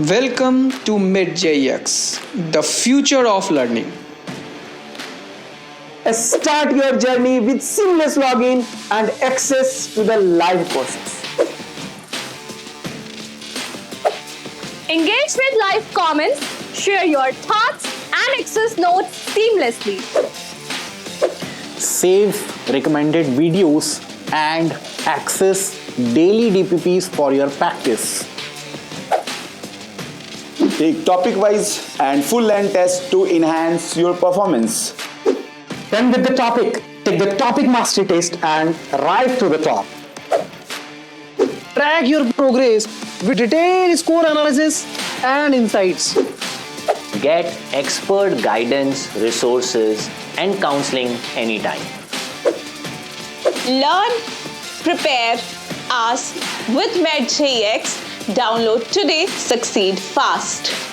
Welcome to Medjeex, the future of learning. Start your journey with seamless login and access to the live courses. Engage with live comments, share your thoughts, and access notes seamlessly. Save recommended videos and access daily DPPs for your practice. Take topic-wise and full-length tests to enhance your performance. Then with the topic, take the topic mastery test and rise to the top. Track your progress with detailed score analysis and insights. Get expert guidance, resources, and counseling anytime. Learn, prepare, ask with Medjeex. Download today, succeed fast.